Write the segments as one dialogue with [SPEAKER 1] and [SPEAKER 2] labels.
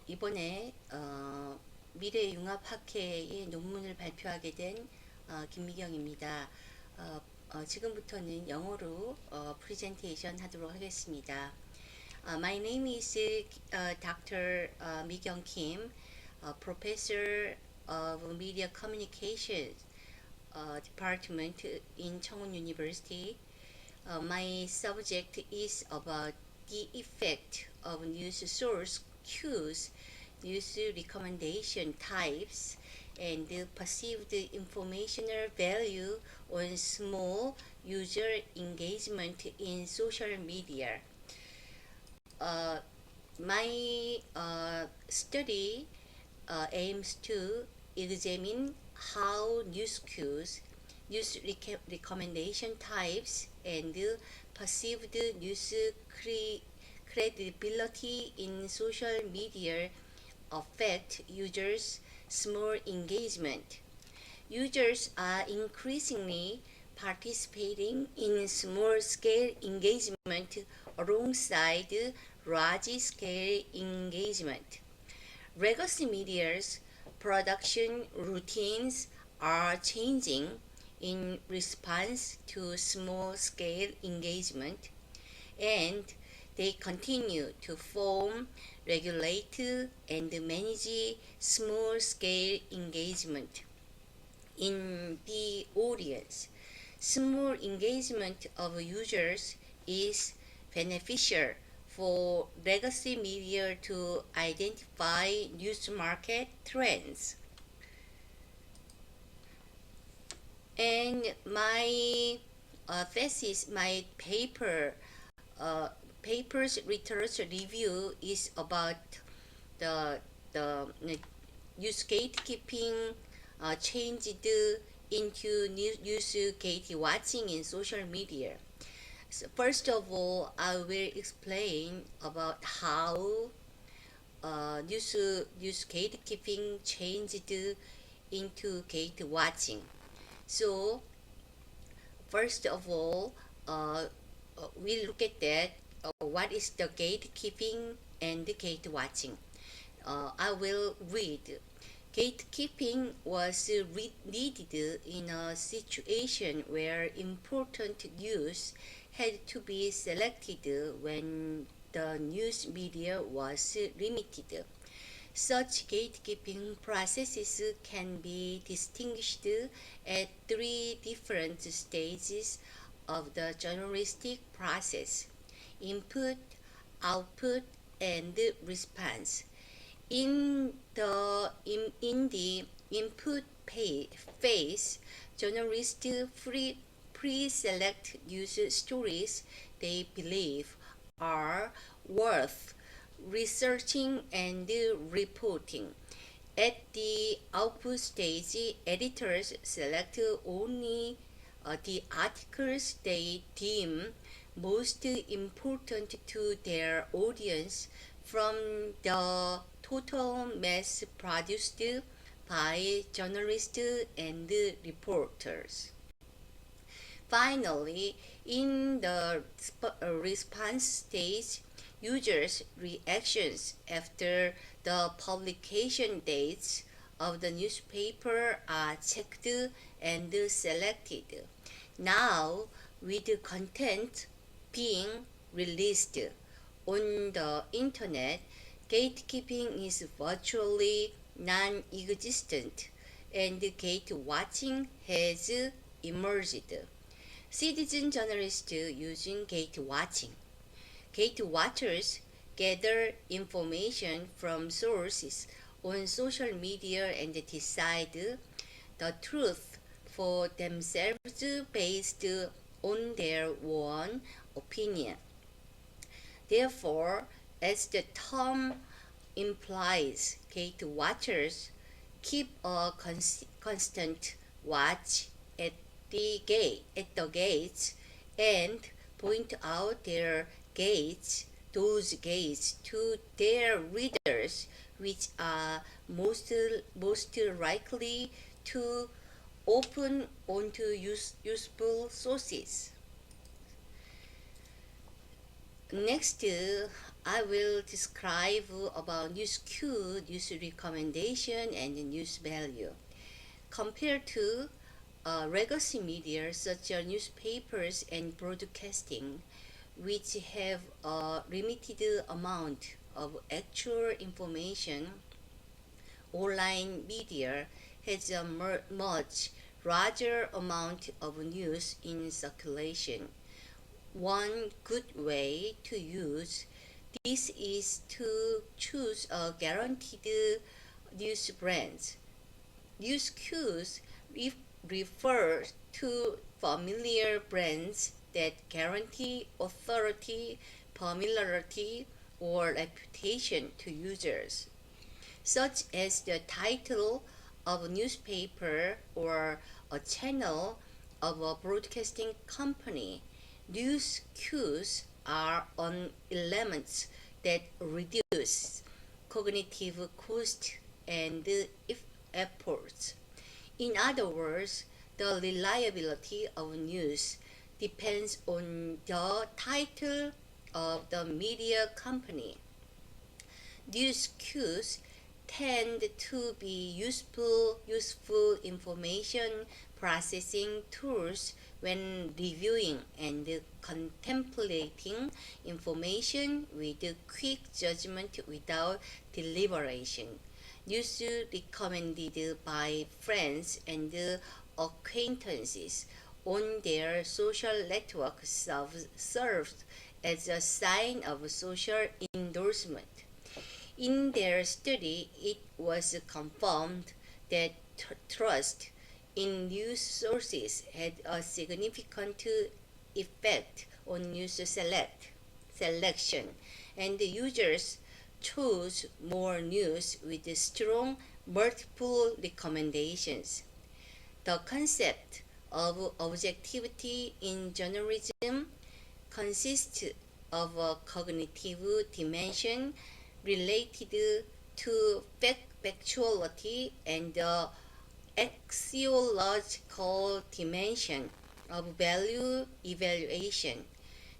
[SPEAKER 1] 이번에 미래융합학회의 논문을 발표하게 된 김미경입니다. 지금부터는 영어로 프레젠테이션 하도록 하겠습니다. My name is Dr. Mikyung Kim, Professor of Media Communications Department in Chunghun University. My subject is about the effect of news source cues, news recommendation types, and the perceived informational value on small user engagement in social media. My study aims to examine how news cues, news recommendation types, and perceived news credibility in social media affect users' small engagement. Users are increasingly participating in small-scale engagement alongside large-scale engagement. Legacy media's production routines are changing in response to small-scale engagement, and they continue to form, regulate, and manage small-scale engagement. In the audience, small engagement of users is beneficial for legacy media to identify news market trends. And my thesis, my paper's research review is about the news gatekeeping changed into news gate watching in social media. So first of all, I will explain about how news gatekeeping changed into gate watching. So first of all, we look at that. What is the gatekeeping and the gate watching? I will read. Gatekeeping was needed in a situation where important news had to be selected when the news media was limited. Such gatekeeping processes can be distinguished at three different stages of the journalistic process: input, output, and response. In the input phase, journalists pre-select news stories they believe are worth researching and reporting. At the output stage, editors select only the articles they deem most important to their audience from the total mass produced by journalists and reporters. Finally, in the response stage, users' reactions after the publication dates of the newspaper are checked and selected. Now, with the content being released on the internet, gatekeeping is virtually non-existent, and gate watching has emerged. Citizen journalists using gate watching. Gate watchers gather information from sources on social media and decide the truth for themselves based on their own opinion. Therefore, as the term implies, gate watchers keep a constant watch at the gates and point out those gates to their readers, which are most likely to open onto useful sources. Next, I will describe about news cue, news recommendation, and news value. Compared to legacy media such as newspapers and broadcasting, which have a limited amount of actual information, online media has a much larger amount of news in circulation. One good way to use this is to choose a guaranteed news brand. News cues refer to familiar brands that guarantee authority, familiarity, or reputation to users, such as the title of a newspaper or a channel of a broadcasting company. News cues are on elements that reduce cognitive cost and efforts. In other words, the reliability of news depends on the title of the media company. News cues tend to be useful information processing tools when reviewing and contemplating information with quick judgment without deliberation. News recommended by friends and acquaintances on their social networks serves as a sign of social endorsement. In their study, it was confirmed that trust in news sources had a significant effect on news selection, and the users chose more news with strong multiple recommendations. The concept of objectivity in journalism consists of a cognitive dimension related to factuality and the axiological dimension of value evaluation.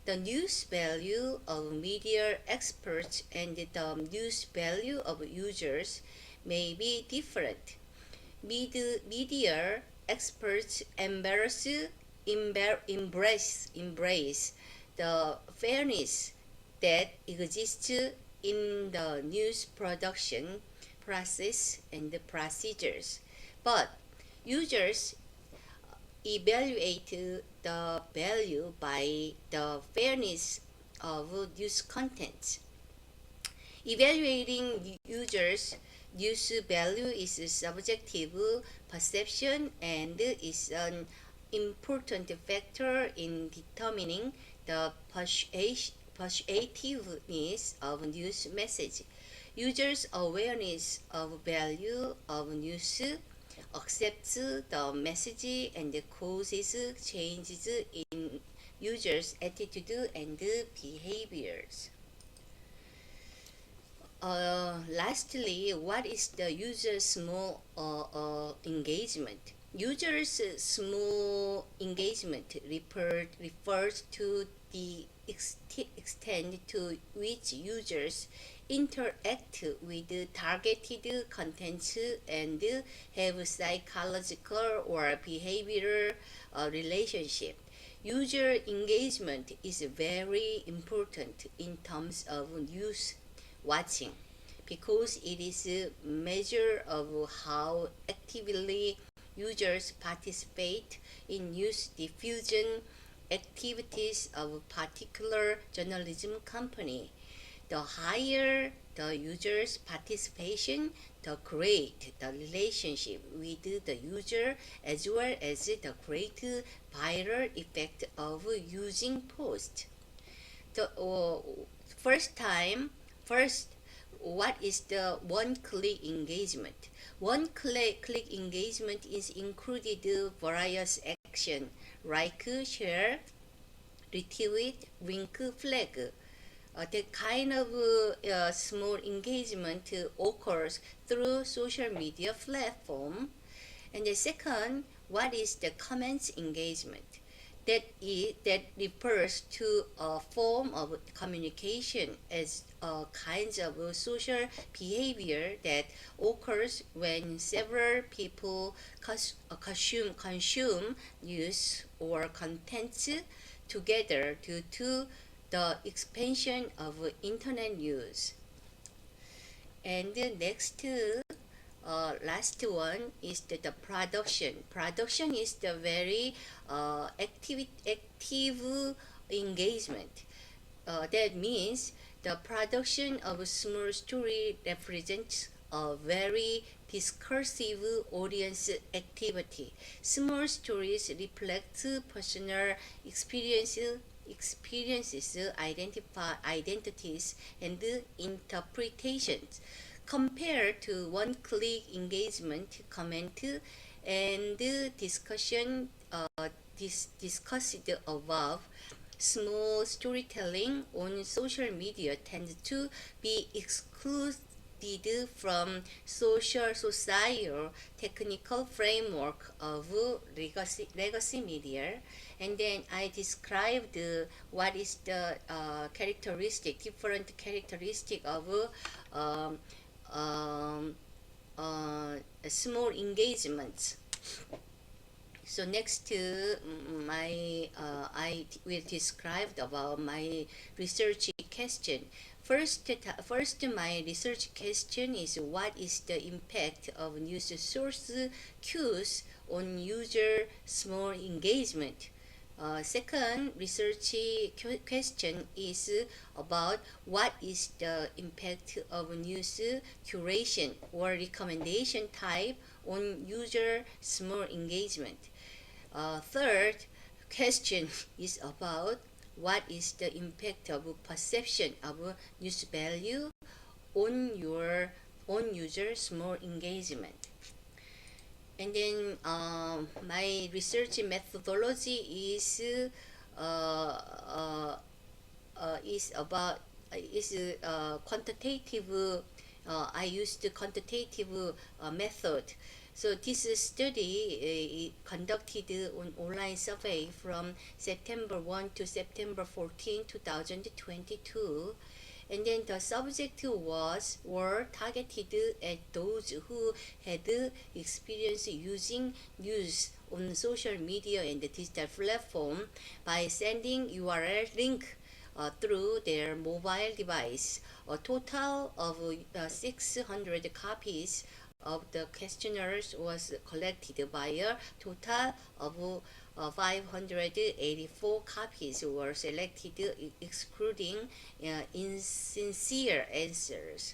[SPEAKER 1] The news value of media experts and the news value of users may be different. Media experts embrace the fairness that exists in the news production process and the procedures, but users evaluate the value by the fairness of news content. Evaluating users' news value is a subjective perception and is an important factor in determining the persuasiveness of news message. Users' awareness of value of news accepts the message and causes changes in users' attitude and behaviors. Lastly, what is the user's small engagement? Users' small engagement refers to the extent to which users interact with targeted contents and have psychological or behavioral relationship. User engagement is very important in terms of news watching because it is a measure of how actively users participate in news diffusion activities of a particular journalism company. The higher the user's participation, the greater the relationship with the user as well as the great viral effect of using post. The first, what is the one-click engagement? One-click engagement is included various action like share, retweet, link, flag. That kind of small engagement occurs through social media platform. And the second, what is the comments engagement? that refers to a form of communication as a kind of social behavior that occurs when several people consume news or contents together due to the expansion of internet news. And the next last one is the production. Production is the very active engagement. That means the production of a small story represents a very discursive audience activity. Small stories reflect personal experiences, identities, and interpretations compared to one-click engagement, comment, and discussion discussed above. Small storytelling on social media tends to be excluded from societal technical framework of legacy media. And then I described what is the different characteristic of um, um, small engagements. So next, I will describe about my research question. First, my research question is what is the impact of news source cues on user small engagement? Second research question is about what is the impact of news curation or recommendation type on user small engagement. Third question is about what is the impact of perception of news value on your own user small engagement. And then my research methodology is about quantitative. I used the quantitative method. So this study conducted on online survey from September 1 to September 14, 2022. And then the subject were targeted at those who had experience using news on social media and the digital platform by sending URL link through their mobile device. A total of 600 copies of the questionnaires was collected by a total of 584 copies were selected, excluding insincere answers.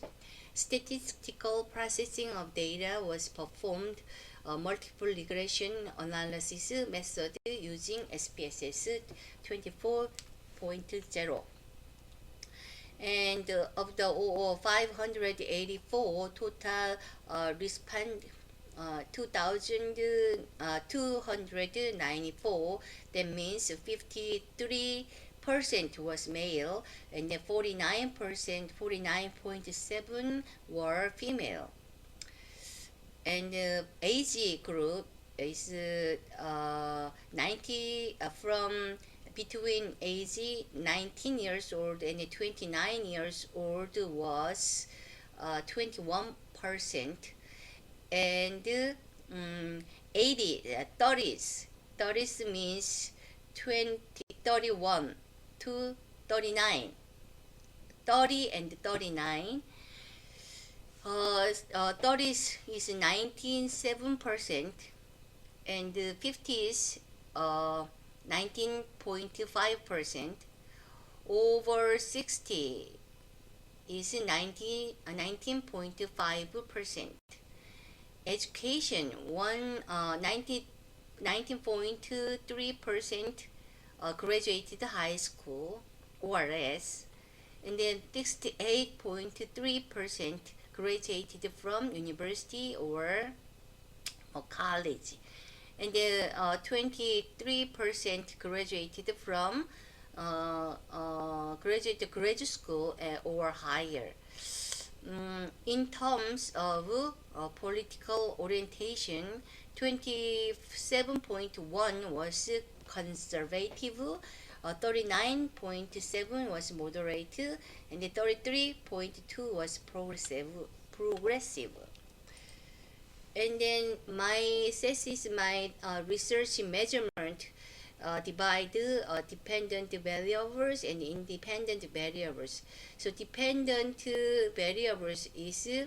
[SPEAKER 1] Statistical processing of data was performed multiple regression analysis method using SPSS 24.0. And of the 584 total respond 2,294, that means 53% was male and then 49.7 were female. And age group is 90 from between age 19 years old and 29 years old was 21%. And 30s means 31 to 39, 30 and 39. 30s is 19.7%, and 50s 19.5%. Over 60 is 19.5%. Education 19.3% graduated high school or less, and then 68.3% graduated from university or college, and then 23% graduated from graduate school or higher. In terms of political orientation, 27.1 was conservative, 39.7 was moderate, and 33.2 was progressive. And then my thesis, my research measurement divide dependent variables and independent variables. So dependent variables is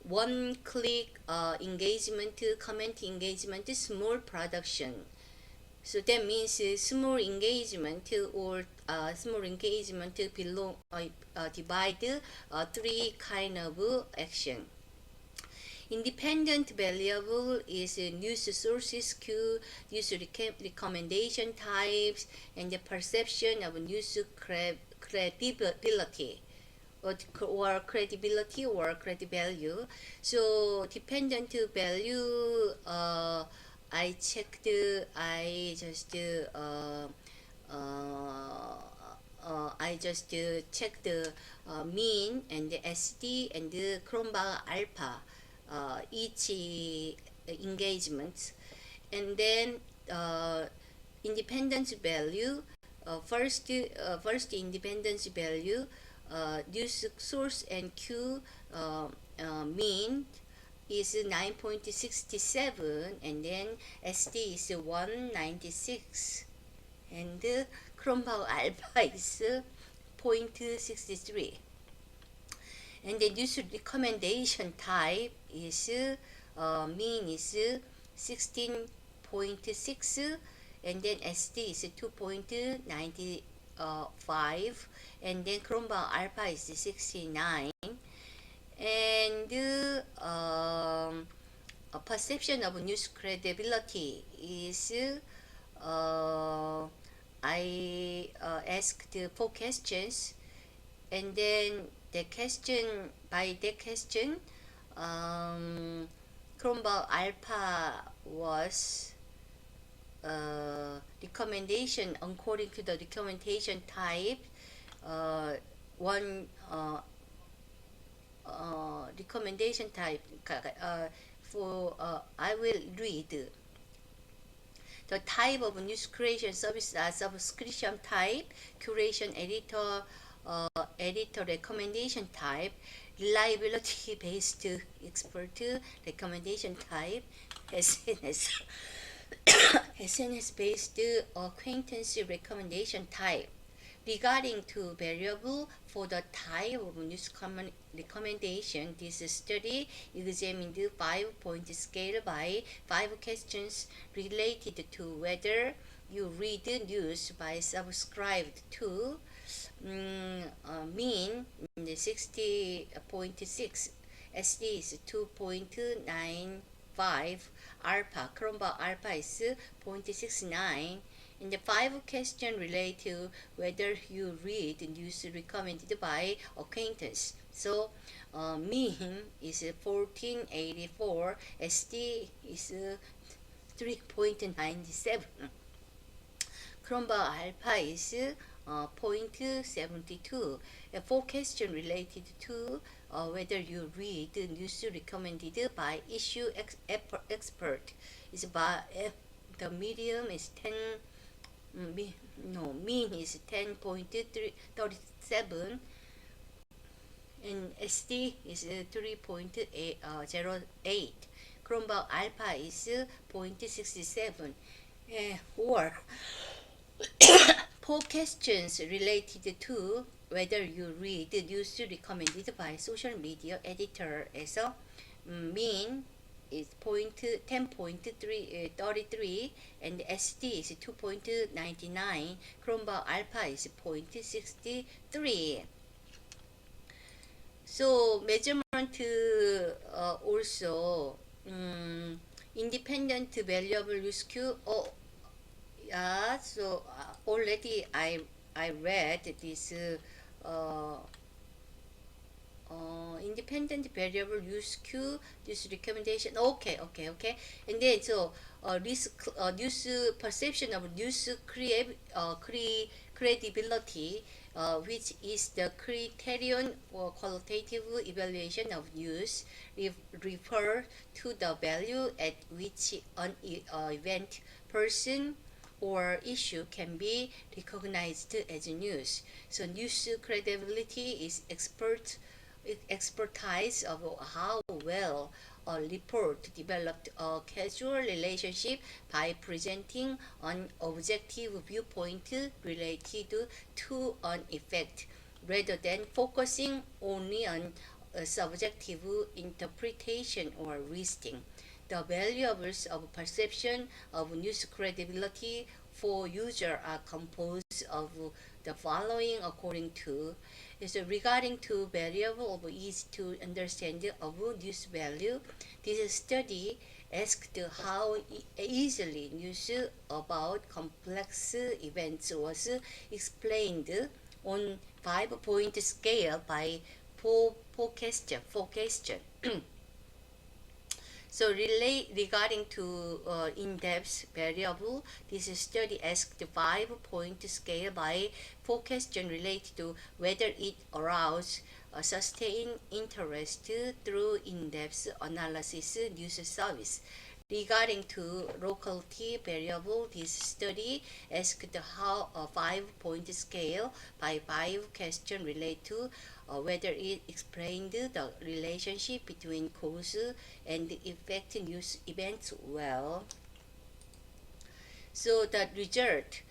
[SPEAKER 1] one click engagement, comment engagement, small production. So that means small engagement or small engagement below divide three kind of action. Independent variable is news sources queue, news recommendation types, and the perception of news credibility or credibility or credit value. So dependent value, I checked, I just checked the mean and the SD and the Kronberg alpha each engagement, and then independence value, first independence value, news source and Q mean is 9.67, and then SD is 196, and Kronberg alpha is 0.63. And the news recommendation type is mean is 16.6, and then SD is 2.95, and then Kronberg alpha is 69, and a perception of news credibility is I asked 4 questions, and then the question, by the question, Kronberg alpha was recommendation according to the recommendation type. One recommendation type for I will read. The type of news creation service subscription type, curation editor, editor recommendation type, reliability based expert recommendation type, SNS SNS based acquaintance recommendation type. Regarding to variable for the type of news recommendation, this study examined 5-point scale by 5 questions related to whether you read news by subscribed to mean 60.6, SD is 2.95, alpha, Kronberg alpha is 0.69, and the 5 questions relate to whether you read news recommended by acquaintance. So mean is 1484, SD is 3.97, Kronberg alpha is 0.72. 4 questions related to whether you read news recommended by issue expert is by the medium is 10. Mean is 10.37, and SD is 3.08. Kronberg alpha is 0.67. Or 4 questions related to whether you read news recommended by social media editor as a mean is 10.33, and SD is 2.99, Kronberg alpha is 0.63. So measurement also independent variable use Q. So already I read this independent variable use Q, this recommendation. Okay. And then so this news perception of news credibility, which is the criterion for qualitative evaluation of news, refer to the value at which an event, person, or issue can be recognized as news. So news credibility is expertise of how well a report developed a casual relationship by presenting an objective viewpoint related to an effect rather than focusing only on a subjective interpretation or reasoning. The variables of perception of news credibility for user are composed of the following according to is regarding to variable of easy to understand of news value. This study asked how easily news about complex events was explained on 5-point scale by four question. So regarding to in-depth variable, this study asked the 5-point scale by four questions related to whether it aroused sustained interest through in-depth analysis news service. Regarding to locality variable, this study asked how a 5-point scale by 5 questions relate to whether it explained the relationship between cause and effect news events well. So the result,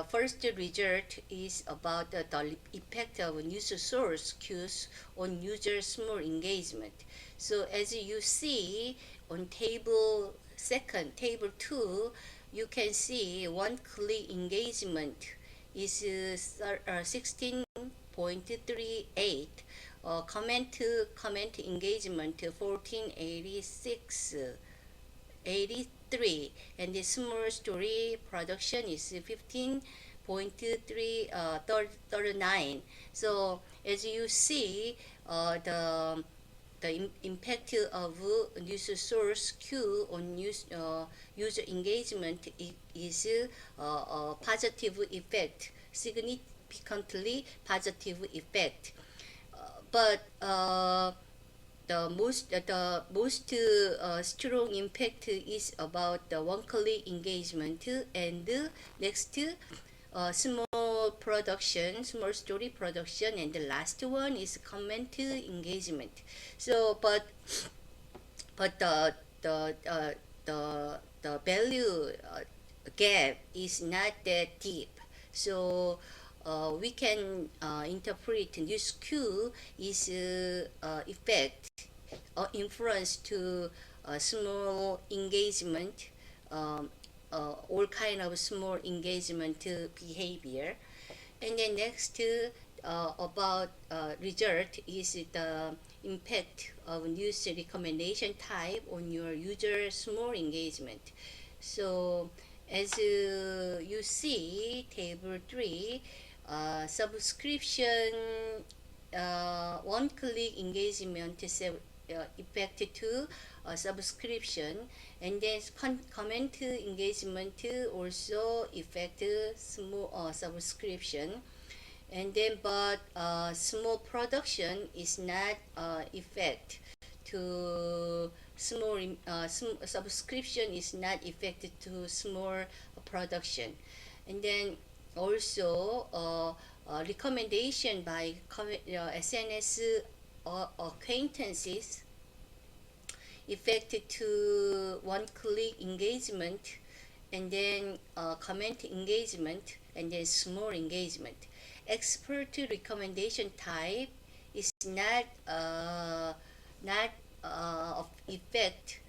[SPEAKER 1] first result is about the effect of news source cues on user small engagement. So as you see on table 2, you can see one-click engagement is 16.38, comment engagement 1486.83, and the small story production is 15.39. So as you see, the impact of news source cue on user engagement is a positive effect, significantly positive effect. But the most strong impact is about the one-click engagement, and next small story production, and the last one is comment engagement. So but the value gap is not that deep. So we can interpret news cue is effect or influence to small engagement, all kind of small engagement behavior. And then next about result is the impact of news recommendation type on your user small engagement. So as you see table 3, subscription one-click engagement effect to subscription, and then comment engagement also affect small subscription, and then but small production is not effect to small subscription is not affected to small production. And then also recommendation by SNS acquaintances affected to one-click engagement, and then comment engagement, and then small engagement. Expert recommendation type is not of effect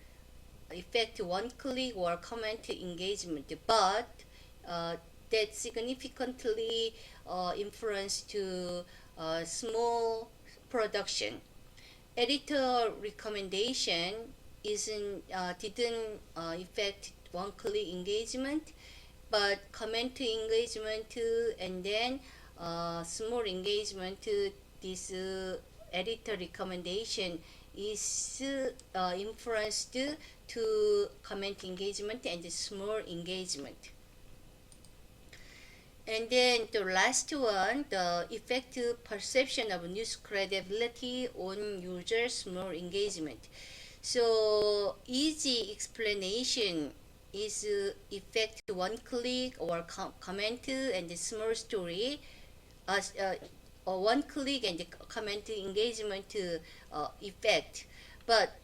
[SPEAKER 1] one-click or comment engagement, but that significantly influence to small production. Editor recommendation didn't affect one-click engagement, but comment engagement and then small engagement, this editor recommendation is influenced to comment engagement and small engagement. And then the last one, the effective perception of news credibility on users' small engagement. So easy explanation is effect one click or comment and small story, or one click and comment engagement effect, but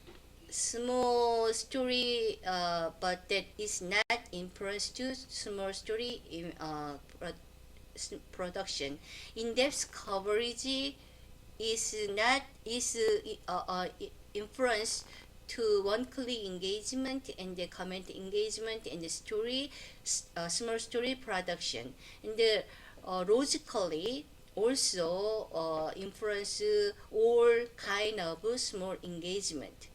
[SPEAKER 1] small story, but that is not influence to small story in production. In-depth coverage is not is influence to one click engagement and the comment engagement and the story, small story production, and logically also influence all kind of small engagement.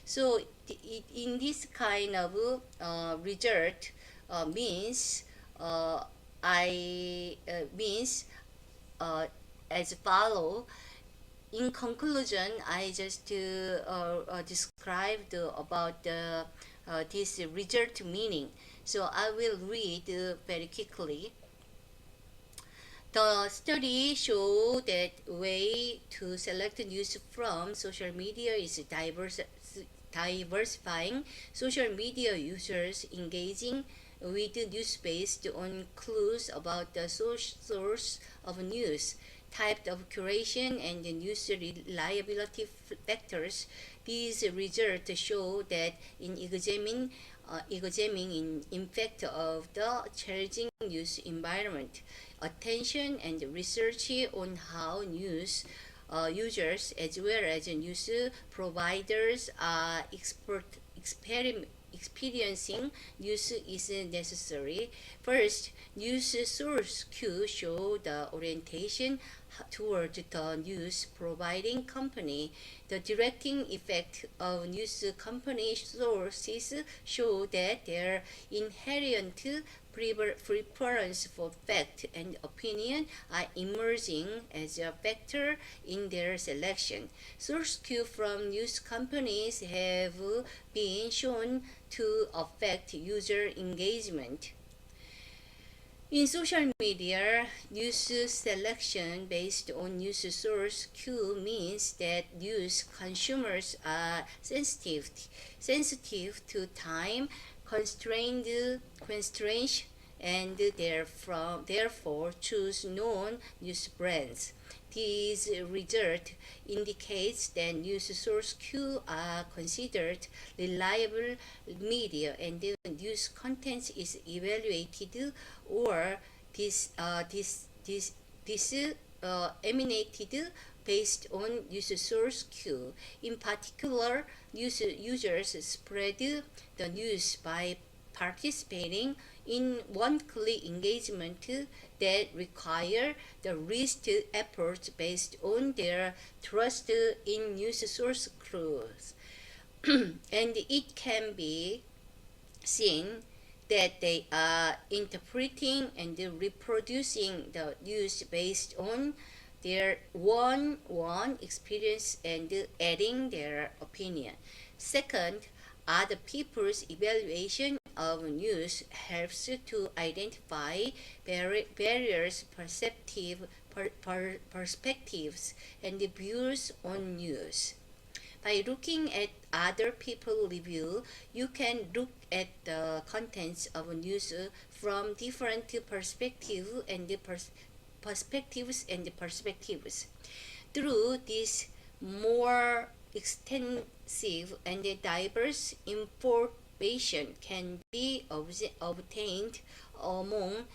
[SPEAKER 1] So in this kind of result means I means as follow. In conclusion, I just described about this result meaning. So I will read very quickly. The study showed that way to select news from social media is diversifying social media users engaging with news based on clues about the source of news, type of curation, and the news reliability factors. These results show that in examining impact of the changing news environment, attention and research on how news users as well as news providers are experiencing news is necessary. First, news source Q show the orientation toward the news providing company. The directing effect of news company sources show that their inherent preference for fact and opinion are emerging as a factor in their selection. Source Q from news companies have been shown to affect user engagement. In social media, news selection based on news source Q means that news consumers are sensitive to time constraints and therefore choose known news brands. This result indicates that news source Q are considered reliable media and the news content is evaluated or disseminated based on news source Q. In particular, news users spread the news by participating in one-click engagement that require the least effort based on their trust in news source clues. And it can be seen that they are interpreting and reproducing the news based on their one experience and adding their opinion. Second, other people's evaluation of news helps to identify various perspectives and views on news. By looking at other people's review, you can look at the contents of news from different perspectives. Through this more extensive and diverse information can be obtained among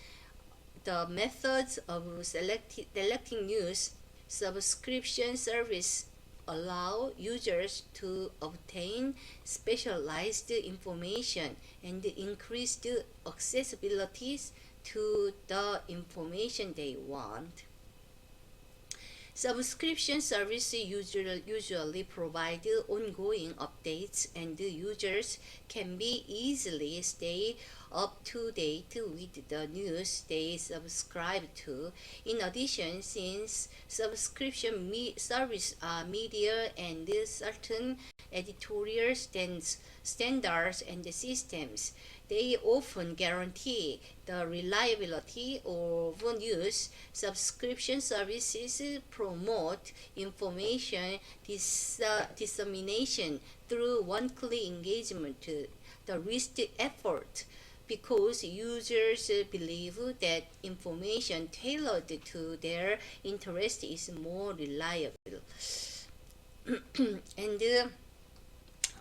[SPEAKER 1] the methods of selecting news. Subscription service allow users to obtain specialized information and increased accessibility to the information they want. Subscription services usually provide ongoing updates and users can be easily stay up to date with the news they subscribe to. In addition, since subscription service are media and certain editorial standards and systems, they often guarantee the reliability of news. Subscription services promote information dissemination through one-click engagement the risk effort because users believe that information tailored to their interest is more reliable. and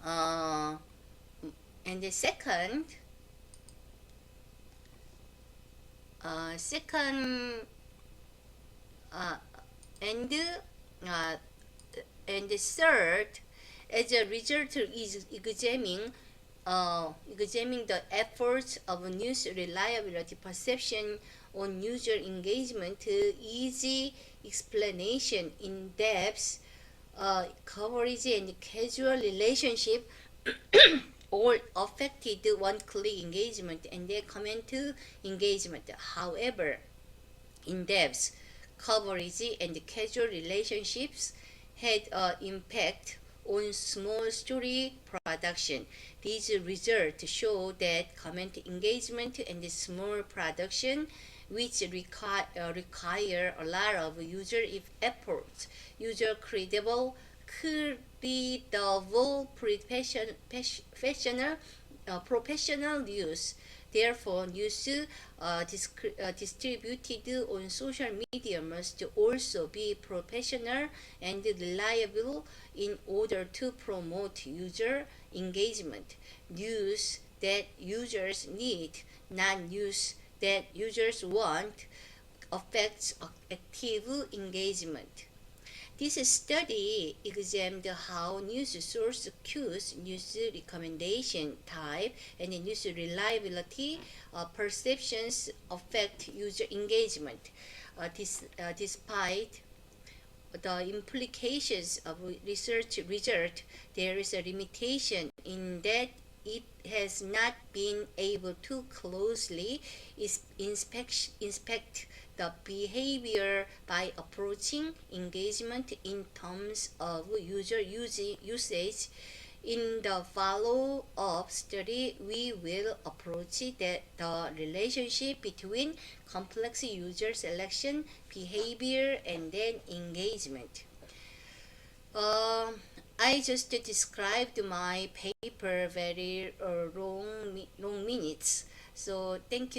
[SPEAKER 1] uh, and the second uh, and uh, and the third, as a result is examining the efforts of news reliability perception on user engagement, easy explanation, in depth coverage, and casual relationship all affected one-click engagement and their comment engagement. However, in-depth coverage and casual relationships had an impact on small story production. These results show that comment engagement and small production, which require a lot of user efforts, user credible, could be double professional use. Therefore, news distributed on social media must also be professional and reliable in order to promote user engagement. News that users need, not news that users want, affects active engagement. This study examined how news source cues, news recommendation type, and news reliability perceptions affect user engagement. Despite the implications of research result, there is a limitation in that it has not been able to closely inspect the behavior by approaching engagement in terms of user usage. In the follow-up study, we will approach the relationship between complex user selection, behavior, and then engagement. Um, I just described my paper very long minutes. So thank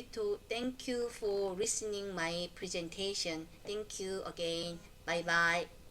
[SPEAKER 1] you for listening my presentation. Thank you again. Bye bye.